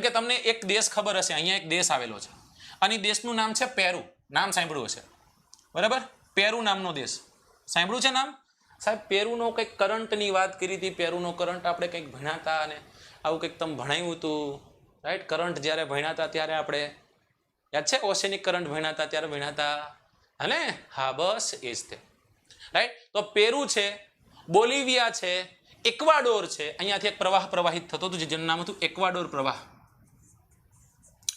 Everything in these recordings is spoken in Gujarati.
કે તમને એક દેશ ખબર હશે, અહીંયા એક દેશ આવેલો છે અને દેશનું નામ છે પેરુ. નામ સાંભળ્યું હશે, બરાબર? પેરુ નામનો દેશ સાંભળ્યું છે નામ? સાહેબ પેરુનો કંઈક કરંટની વાત કરી હતી. પેરુનો કરંટ આપણે કંઈક ભણાતા અને આવું કંઈક તમે ભણાવ્યું હતું, રાઈટ? કરંટ જ્યારે ભણાતા ત્યારે આપણે યાદ છે? ઓશેનિક કરંટ ભણાતા ત્યારે ભણાતા હને? હા, બસ એ જ તે, રાઈટ? તો પેરુ છે, બોલિવિયા છે, ઇક્વાડોર છે. અહીંયાથી એક પ્રવાહ પ્રવાહિત થતો હતો જેનું નામ હતું ઇક્વાડોર પ્રવાહ.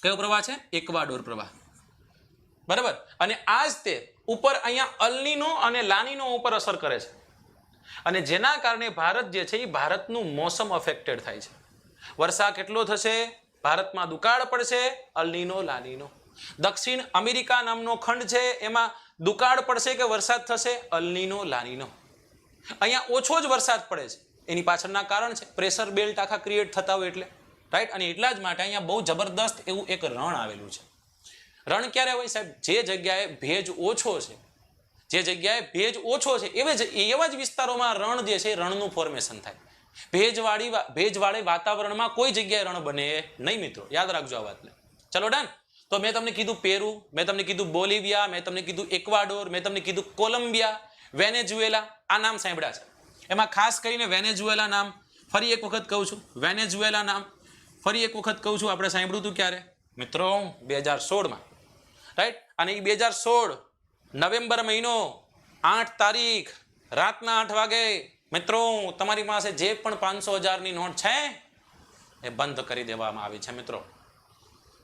કયો પ્રવાહ છે? ઇક્વાડોર પ્રવાહ, બરાબર? અને આ જ તે ઉપર અહીંયા અલ્નીનો અને લાનીનો ઉપર અસર કરે છે અને જેના કારણે ભારત જે છે એ ભારતનું મોસમ અફેક્ટેડ થાય છે. વર્ષા કેટલો થશે? ભારતમાં દુકાળ પડશે, અલ્નીનો લાનીનો. દક્ષિણ અમેરિકા નામનો ખંડ છે, એમાં દુકાળ પડશે કે વરસાદ થશે? El Nino La Niña. અહીંયા ઓછો જ વરસાદ પડે છે. એની પાછળના કારણ છે પ્રેશર બેલ્ટ આખા ક્રિએટ થતા હોય એટલે, રાઈટ? અને એટલા જ માટે અહીંયા બહુ જબરદસ્ત એવું એક રણ આવેલું છે. રણ ક્યારે હોય સાહેબ? જે જગ્યાએ ભેજ ઓછો છે, જે જગ્યાએ ભેજ ઓછો છે એવા જ વિસ્તારોમાં રણ જે છે રણનું ફોર્મેશન થાય. ભેજવાળી વાતાવરણમાં કોઈ જગ્યાએ રણ બને નહીં મિત્રો, યાદ રાખજો આ વાતને. ચલો ડન. તો મેં તમને કીધું પેરુ, મેં તમને કીધું બોલિવિયા, મેં તમને કીધું ઇક્વાડોર, મેં તમને કીધું કોલંબિયા, વેનેઝુએલા. આ નામ સાંભળ્યા છે. એમાં ખાસ કરીને વેનેઝુએલા નામ ફરી એક વખત કહું છું, વેનેઝુએલા નામ ફરી એક વખત કહું છું. આપણે સાંભળ્યું હતું ક્યારે મિત્રો? 2016માં, રાઈટ? અને એ 2016 નવેમ્બર મહિનો 8 તારીખ રાતના 8 વાગે મિત્રો તમારી પાસે જે પણ 500,000ની નોટ છે એ બંધ કરી દેવામાં આવી છે મિત્રો.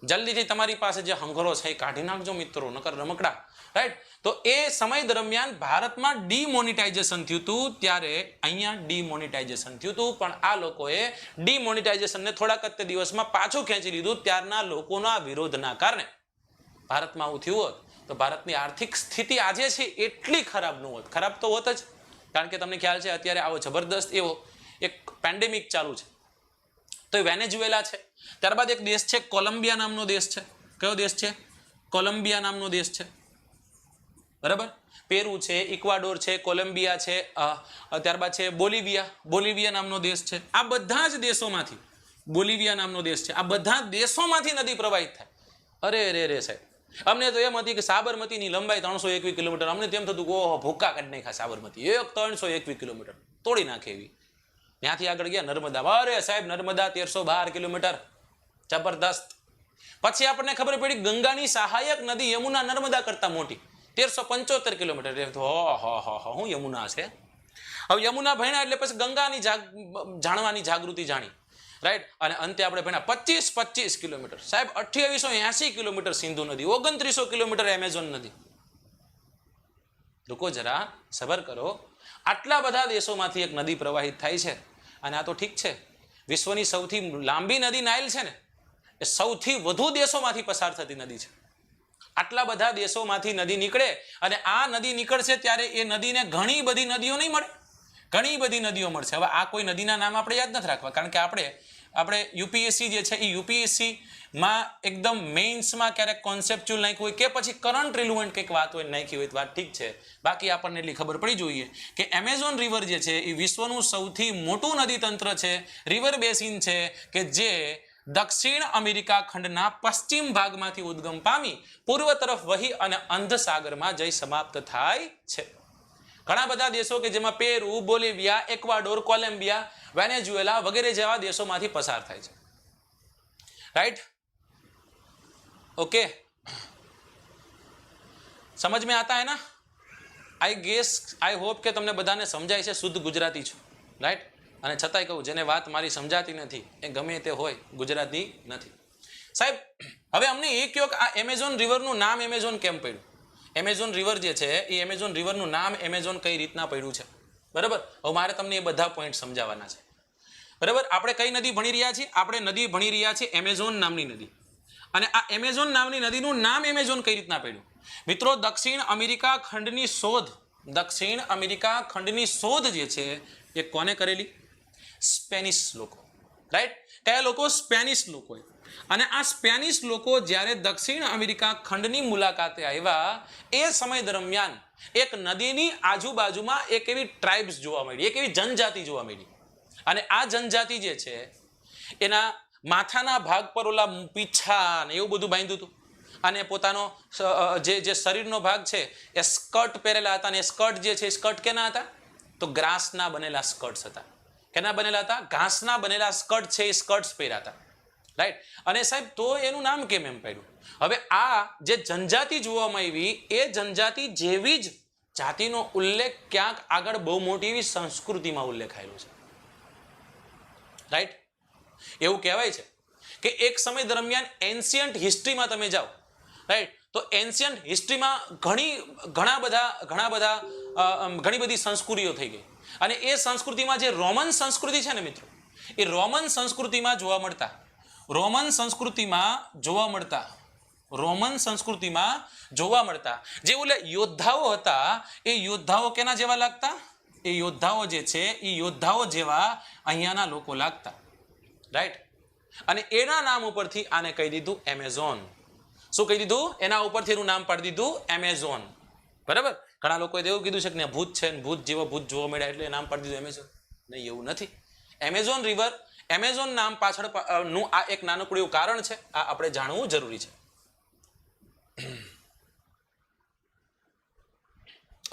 જલ્દીથી તમારી પાસે જે હંગરો છે એ કાઢી નાખજો મિત્રો, નકર રમકડા, રાઈટ? તો એ સમય દરમિયાન ભારતમાં ડિમોનિટાઇઝેશન થયું હતું, ત્યારે અહીંયા ડિમોનિટાઇઝેશન થયું હતું, પણ આ લોકોએ ડિમોનિટાઇઝેશનને થોડાક જ દિવસમાં પાછું ખેંચી લીધું. ત્યારના લોકોના વિરોધના કારણે ભારતમાં આવું થયું હોત તો ભારતની આર્થિક સ્થિતિ આજે છે એટલી ખરાબ ન હોત. ખરાબ તો હોત જ, કારણ કે તમને ખ્યાલ છે અત્યારે આવો જબરદસ્ત એવો એક પેન્ડેમિક ચાલુ છે. તો એ વેનેઝુએલા છે. ત્યારબાદ એક દેશ છે કોલંબિયા નામનો દેશ છે. કયો દેશ છે? કોલંબિયા નામનો દેશ છે, બરાબર? પેરુ છે, ઇક્વાડોર છે, કોલંબિયા છે, ત્યારબાદ છે બોલિવિયા નામનો દેશ છે. આ બધા જ દેશોમાંથી, બોલિવિયા નામનો દેશ છે, આ બધા દેશોમાંથી નદી પ્રવાહિત થાય. અરે રે રે સાહેબ, અમને તો એમ હતી કે સાબરમતીની લંબાઈ 321 કિલોમીટર. અમને તેમ થતું કે ઓહો ભૂકા કાઢી નાખ્યા સાબરમતી, 321 કિલોમીટર તોડી નાખે એવી. ત્યાંથી આગળ ગયા નર્મદા. અરે સાહેબ નર્મદા 1312 કિલોમીટર, જબરદસ્ત. પછી આપણને ખબર પડી ગંગાની સહાયક નદી યમુના નર્મદા કરતા મોટી, 1375 કિલોમીટર. હું યમુના છે. હવે યમુના ભણ્યા એટલે પછી ગંગાની જાણવાની જાગૃતિ જાણી, રાઈટ? અને અંતે આપણે ભણ્યા 25 કિલોમીટર. સાહેબ 2880 કિલોમીટર સિંધુ નદી, 2900 કિલોમીટર એમેઝોન નદી. લોકો જરા સબર કરો. આટલા બધા દેશોમાંથી એક નદી પ્રવાહિત થાય છે. અને આ તો ઠીક છે, વિશ્વની સૌથી લાંબી નદી નાઇલ છે ને, એ સૌથી વધુ દેશોમાંથી પસાર થતી નદી છે. આટલા બધા દેશોમાંથી નદી નીકળે અને આ નદી નીકળશે ત્યારે એ નદીને ઘણી બધી નદીઓ નહીં મળે, ઘણી બધી નદીઓ મળશે. હવે આ કોઈ નદીના નામ આપણે યાદ નથી રાખવા, કારણ કે આપણે યુપીએસસી જે છે એ યુપીએસસીમાં એકદમ મેઇન્સમાં ક્યારેક કોન્સેપ્ચ્યુઅલ નાખ્યું હોય કે પછી કરંટ રિલેવન્ટ કંઈક વાત હોય નાખી હોય તો વાત ઠીક છે. બાકી આપણને એટલી ખબર પડી જોઈએ કે એમેઝોન રિવર જે છે એ વિશ્વનું સૌથી મોટું નદી તંત્ર છે, રિવર બેસિન છે, કે જે દક્ષિણ અમેરિકા ખંડના પશ્ચિમ ભાગમાંથી ઉદ્ગમ પામી પૂર્વ તરફ વહી અને અંધ સાગરમાં જઈ સમાપ્ત થાય છે. ઘણા બધા દેશો કે જેમાં Peru, Bolivia, equator, Columbia, Venezuela વગેરે જેવા દેશોમાંથી પસાર થાય છે, રાઈટ? ओके, समझ में आता है ना? आई होप કે તમને બધાને સમજાય છે. શુદ્ધ ગુજરાતી છું, રાઈટ? અને છતાંય કહું, જેને વાત મારી સમજાતી નથી એ ગમે તે હોય ગુજરાતી નથી. સાહેબ હવે અમને એ કહો કે આ એમેઝોન રિવરનું નામ એમેઝોન કેમ પડ્યું? એમેઝોન રિવર જે છે એ એમેઝોન રિવરનું નામ એમેઝોન કઈ રીતના પડ્યું છે, બરાબર? હવે મારે તમને એ બધા પોઈન્ટ સમજાવવાના છે, બરાબર? આપણે કઈ નદી ભણી રહ્યા છીએ? આપણે નદી ભણી રહ્યા છીએ એમેઝોન નામની નદી. અને આ એમેઝોન નામની નદીનું નામ એમેઝોન કઈ રીતના પડ્યું? મિત્રો દક્ષિણ અમેરિકા ખંડની શોધ જે છે એ કોને કરેલી? સ્પેનિશ લોકો, રાઈટ? કયા લોકો? સ્પેનિશ લોકોએ. અને આ સ્પેનિશ લોકો જ્યારે દક્ષિણ અમેરિકા ખંડની મુલાકાતે આવ્યા એ સમય દરમિયાન એક નદીની આજુબાજુમાં એક એવી ટ્રાઇબ્સ જોવા મળી, એક એવી જનજાતિ જોવા મળી. અને આ જનજાતિ જે છે એના માથાના ભાગ પર ઓલા પીછા ને એવું બધું બાંધ્યું હતું, અને પોતાનો જે શરીરનો ભાગ છે એ સ્કર્ટ પહેરેલા હતા, અને એ સ્કર્ટ જે છે એ સ્કર્ટ કેના હતા? તો ગ્રાસના બનેલા સ્કર્ટ્સ હતા. કેના બનેલા હતા? ઘાસના બનેલા સ્કર્ટ છે એ સ્કર્ટ્સ પહેર્યા હતા, રાઈટ. અને સાહેબ તો એનું નામ કેમ એમ પડ્યું? હવે આ જે જનજાતિ જોવામાં આવી એ જનજાતિ જેવી જ જાતિનો ઉલ્લેખ ક્યાંક આગળ બહુ મોટી એવી સંસ્કૃતિમાં ઉલ્લેખાયેલો છે, રાઈટ. એવું કહેવાય છે કે એક સમય દરમિયાન એન્શિયન્ટ હિસ્ટ્રીમાં તમે જાઓ, રાઈટ, તો એન્શિયન્ટ હિસ્ટ્રીમાં ઘણી બધી સંસ્કૃતિઓ થઈ ગઈ, અને એ સંસ્કૃતિમાં જે રોમન સંસ્કૃતિ છે ને મિત્રો, એ રોમન સંસ્કૃતિમાં જોવા મળતા જે ઓલા યોદ્ધાઓ હતા, એ યોદ્ધાઓ કેના જેવા લાગતા? એ યોદ્ધાઓ જે છે એ યોદ્ધાઓ જેવા અહીંયાના લોકો લાગતા, રાઈટ. અને એના નામ ઉપરથી આને કહી દીધું એમેઝોન. શું કહી દીધું? એના ઉપરથી એનું નામ પાડી દીધું એમેઝોન, બરાબર. ઘણા લોકોએ એવું કીધું છે કે ભૂત છે ને ભૂત જોવા મળ્યા એટલે નામ પાડી દીધું એમેઝોન. નહીં, એવું નથી. એમેઝોન રિવર, એમેઝોન નામ પાછળનું આ એક નાનકડું એવું કારણ છે, આ આપણે જાણવું જરૂરી છે.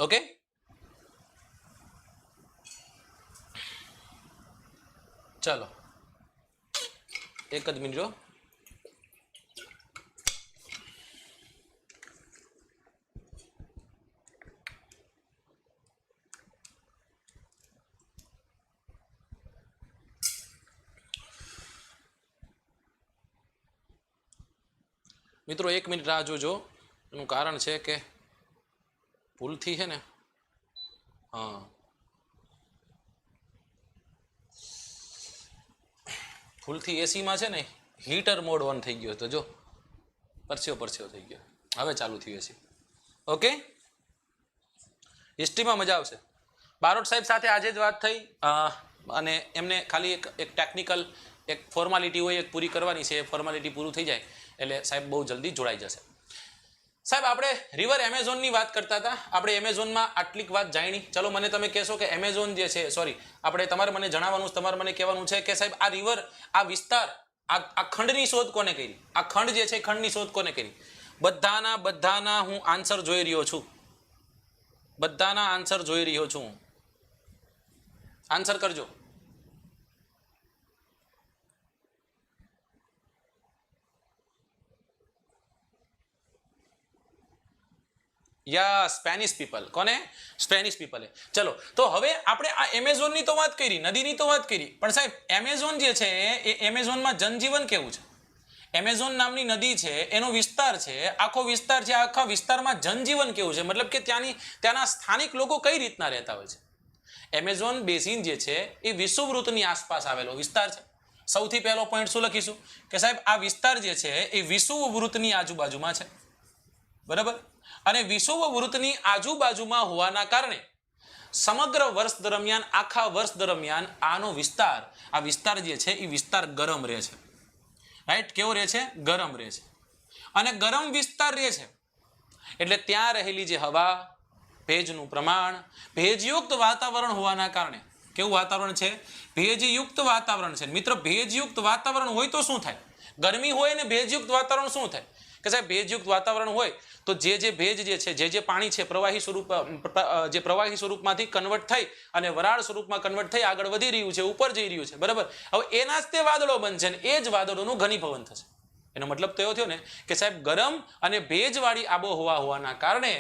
ઓકે, ચાલો એક જ મિનિટ. મિત્રો 1 મિનિટ રાહ જોજો. એનું કારણ છે કે ભૂલથી છે ને, હા, ભૂલથી એસીમાં છે ને હીટર મોડ ઓન થઈ ગયો હતો. જો પરસ્યો થઈ ગયો, હવે ચાલુ થયું એસી. ઓકે, હિસ્ટ્રીમાં મજા આવશે. બારોટ સાહેબ સાથે આજે જ વાત થઈ, અને એમને ખાલી એક ટેકનિકલ એક ફોર્માલિટી હોય એક પૂરી કરવાની છે. એ ફોર્માલિટી પૂરું થઈ જાય એટલે સાહેબ બહુ જલ્દી જોડાઈ જશે. સાહેબ આપણે રિવર એમેઝોનની વાત કરતા હતા. આપણે એમેઝોનમાં આટલીક વાત જાણી. ચલો મને તમે કહેશો કે એમેઝોન જે છે, સોરી, તમારે મને જણાવવાનું, તમારે મને કહેવાનું છે કે સાહેબ આ રિવર, આ વિસ્તાર, આ ખંડની શોધ કોને કરી? આ ખંડ જે છે ખંડની શોધ કોને કરી? બધાના હું આન્સર જોઈ રહ્યો છું. બધાના આન્સર જોઈ રહ્યો છું. આન્સર કરજો. યા સ્પેનિશ પીપલ. કોને? સ્પેનિશ પીપલે. ચલો તો હવે આપણે આ એમેઝોનની તો વાત કરી, નદીની તો વાત કરી, પણ સાહેબ એમેઝોન જે છે એ એમેઝોનમાં જનજીવન કેવું છે? એમેઝોન નામની નદી છે, એનો વિસ્તાર છે, આખો વિસ્તાર છે, આખા વિસ્તારમાં જનજીવન કેવું છે? મતલબ કે ત્યાંના સ્થાનિક લોકો કઈ રીતના રહેતા હોય છે? એમેઝોન બેસિન જે છે એ વિષુવવૃત્તની આસપાસ આવેલો વિસ્તાર છે. સૌથી પહેલો પોઈન્ટ શું લખીશું કે સાહેબ આ વિસ્તાર જે છે એ વિષુવવૃત્તની આજુબાજુમાં છે, બરાબર. અને વિષુવવૃત્તની આજુબાજુમાં હોવાના કારણે સમગ્ર વર્ષ દરમિયાન, આખા વર્ષ દરમિયાન આનો વિસ્તાર, આ વિસ્તાર જે છે એ વિસ્તાર ગરમ રહે છે, રાઈટ. કેવો રહે છે? ગરમ રહે છે. અને ગરમ વિસ્તાર રહે છે એટલે ત્યાં રહેલી જે હવા, ભેજનું પ્રમાણ, ભેજયુક્ત વાતાવરણ હોવાના કારણે, કેવું વાતાવરણ છે? ભેજયુક્ત વાતાવરણ છે. મિત્ર, ભેજયુક્ત વાતાવરણ હોય તો શું થાય? ગરમી હોય ને ભેજયુક્ત વાતાવરણ શું થાય? કે સાહેબ ભેજયુક્ત વાતાવરણ હોય તો જે ભેજ જે છે, જે પાણી છે પ્રવાહી સ્વરૂપમાંથી કન્વર્ટ થઈ અને વરાળ સ્વરૂપમાં કન્વર્ટ થઈ આગળ વધી રહ્યું છે, ઉપર જઈ રહ્યું છે, બરાબર. હવે એના જ તે વાદળો બનશે ને એ જ વાદળોનું ઘનીભવન થશે. એનો મતલબ તો એવો થયો ને કે સાહેબ ગરમ અને ભેજવાળી આબોહવા હોવાના કારણે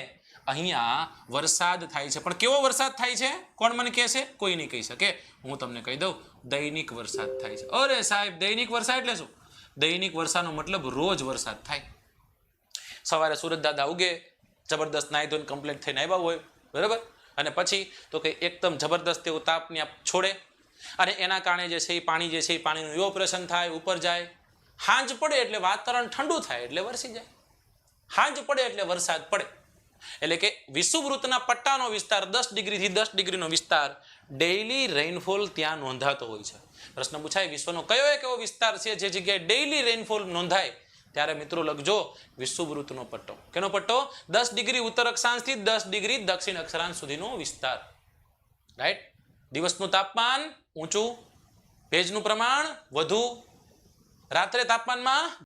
અહીંયા વરસાદ થાય છે. પણ કેવો વરસાદ થાય છે? કોણ મને કહેશે? કોઈ નહીં કહી શકે. હું તમને કહી દઉં, દૈનિક વરસાદ થાય છે. અરે સાહેબ, દૈનિક વરસાદ એટલે શું? દૈનિક વરસાદનો મતલબ રોજ વરસાદ થાય. સવારે સુરત દાદા ઉગે, જબરદસ્ત નાહી ધોઈને કમ્પ્લીટ થઈને આવ્યા હોય, બરાબર. અને પછી તો કે એકદમ જબરદસ્ત એવું તાપને છોડે, અને એના કારણે જે છે એ પાણી જે છે એ પાણીનું ઇવોપરેશન થાય, ઉપર જાય. હાંજ પડે એટલે વાતાવરણ ઠંડુ થાય એટલે વરસી જાય. હાંજ પડે એટલે વરસાદ પડે. એટલે કે વિષુવવૃત્તના પટ્ટાનો વિસ્તાર 10 ડિગ્રીથી 10 ડિગ્રીનો વિસ્તાર, ડેઇલી રેઇનફોલ ત્યાં નોંધાતો હોય છે. પ્રશ્ન પૂછાય, વિશ્વનો કયો એક એવો વિસ્તાર છે જે જગ્યાએ ડેઇલી રેઇનફોલ નોંધાય? ત્યારે મિત્રો લખજો વિષુવવૃત્તનો પટ્ટો. કેનો પટ્ટો? 10 ડિગ્રી ઉત્તર અક્ષાંશથી 10 ડિગ્રી દક્ષિણ અક્ષાંશ સુધીનો વિસ્તાર, રાઈટ. દિવસનું તાપમાન ઊંચું, ભેજનું પ્રમાણ વધુ, રાત્રે તાપમાનમાં